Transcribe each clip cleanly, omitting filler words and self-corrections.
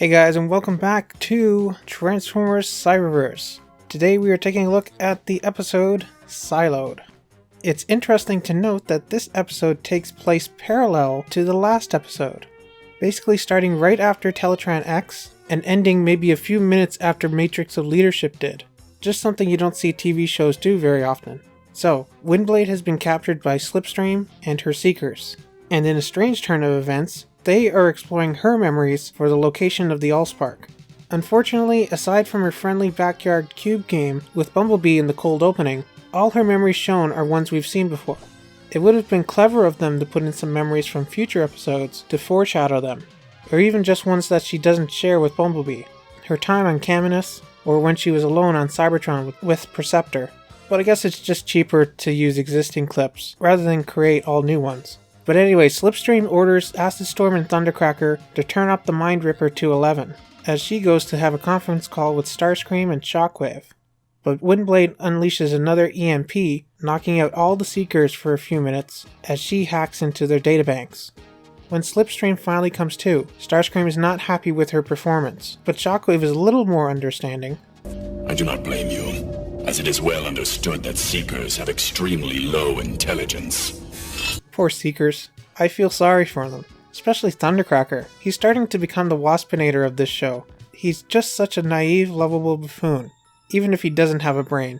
Hey guys, and welcome back to Transformers Cyberverse. Today we are taking a look at the episode Siloed. It's interesting to note that this episode takes place parallel to the last episode, basically starting right after Teletran X and ending maybe a few minutes after Matrix of Leadership did. Just something you don't see TV shows do very often. So, Windblade has been captured by Slipstream and her Seekers, and in a strange turn of events, they are exploring her memories for the location of the Allspark. Unfortunately, aside from her friendly backyard cube game with Bumblebee in the cold opening, all her memories shown are ones we've seen before. It would have been clever of them to put in some memories from future episodes to foreshadow them, or even just ones that she doesn't share with Bumblebee, her time on Caminus, or when she was alone on Cybertron with Perceptor. But I guess it's just cheaper to use existing clips rather than create all new ones. But anyway, Slipstream orders Acid Storm and Thundercracker to turn up the Mind Ripper to 11, as she goes to have a conference call with Starscream and Shockwave. But Windblade unleashes another EMP, knocking out all the Seekers for a few minutes as she hacks into their databanks. When Slipstream finally comes to, Starscream is not happy with her performance, but Shockwave is a little more understanding. I do not blame you, as it is well understood that Seekers have extremely low intelligence. Poor Seekers. I feel sorry for them. Especially Thundercracker. He's starting to become the Waspinator of this show. He's just such a naive, lovable buffoon, even if he doesn't have a brain.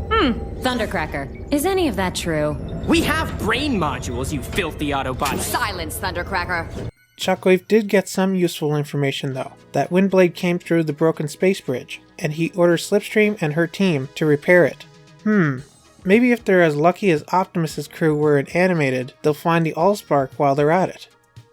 Thundercracker, is any of that true? We have brain modules, you filthy Autobots! Silence, Thundercracker! Shockwave did get some useful information though, that Windblade came through the broken space bridge, and he orders Slipstream and her team to repair it. Maybe if they're as lucky as Optimus's crew were in Animated, they'll find the Allspark while they're at it.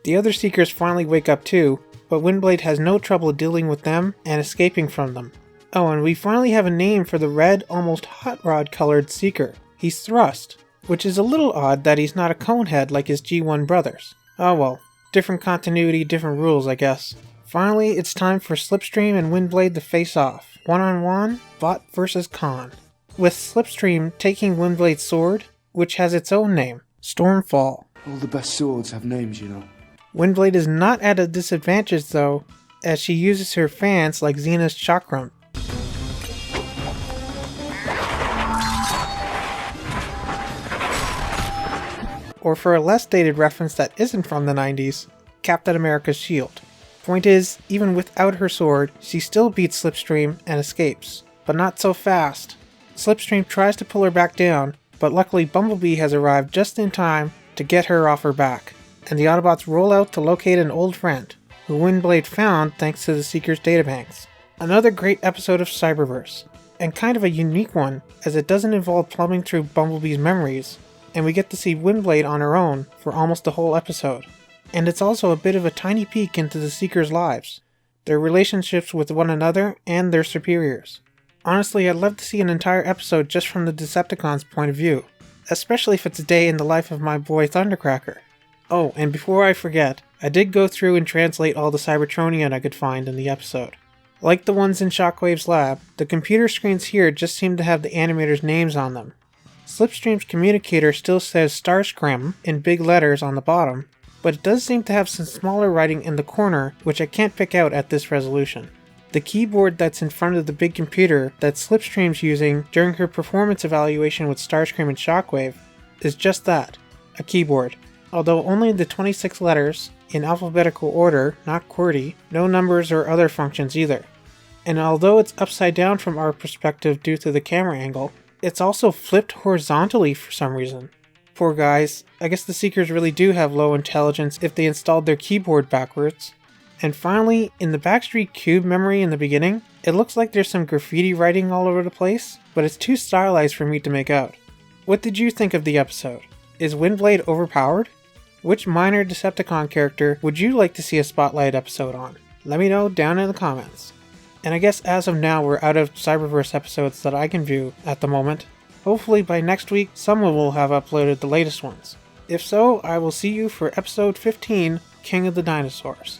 The other Seekers finally wake up too, but Windblade has no trouble dealing with them and escaping from them. Oh, and we finally have a name for the red, almost hot rod colored Seeker. He's Thrust, which is a little odd that he's not a Conehead like his G1 brothers. Oh well, different continuity, different rules I guess. Finally, it's time for Slipstream and Windblade to face off, one-on-one, Bot versus Con. With Slipstream taking Windblade's sword, which has its own name, Stormfall. All the best swords have names, you know. Windblade is not at a disadvantage though, as she uses her fans like Xena's Chakram. Or for a less dated reference that isn't from the 90s, Captain America's shield. Point is, even without her sword, she still beats Slipstream and escapes. But not so fast. Slipstream tries to pull her back down, but luckily Bumblebee has arrived just in time to get her off her back, and the Autobots roll out to locate an old friend, who Windblade found thanks to the Seekers' databanks. Another great episode of Cyberverse, and kind of a unique one, as it doesn't involve plumbing through Bumblebee's memories, and we get to see Windblade on her own for almost the whole episode. And it's also a bit of a tiny peek into the Seekers' lives, their relationships with one another and their superiors. Honestly, I'd love to see an entire episode just from the Decepticons' point of view, especially if it's a day in the life of my boy Thundercracker. Oh, and before I forget, I did go through and translate all the Cybertronian I could find in the episode. Like the ones in Shockwave's lab, the computer screens here just seem to have the animators' names on them. Slipstream's communicator still says Starscream in big letters on the bottom, but it does seem to have some smaller writing in the corner which I can't pick out at this resolution. The keyboard that's in front of the big computer that Slipstream's using during her performance evaluation with Starscream and Shockwave is just that, a keyboard. Although only the 26 letters, in alphabetical order, not QWERTY, no numbers or other functions either. And although it's upside down from our perspective due to the camera angle, it's also flipped horizontally for some reason. Poor guys, I guess the Seekers really do have low intelligence if they installed their keyboard backwards. And finally, in the Backstreet Cube memory in the beginning, it looks like there's some graffiti writing all over the place, but it's too stylized for me to make out. What did you think of the episode? Is Windblade overpowered? Which minor Decepticon character would you like to see a spotlight episode on? Let me know down in the comments. And I guess as of now we're out of Cyberverse episodes that I can view at the moment. Hopefully by next week someone will have uploaded the latest ones. If so, I will see you for episode 15, King of the Dinosaurs.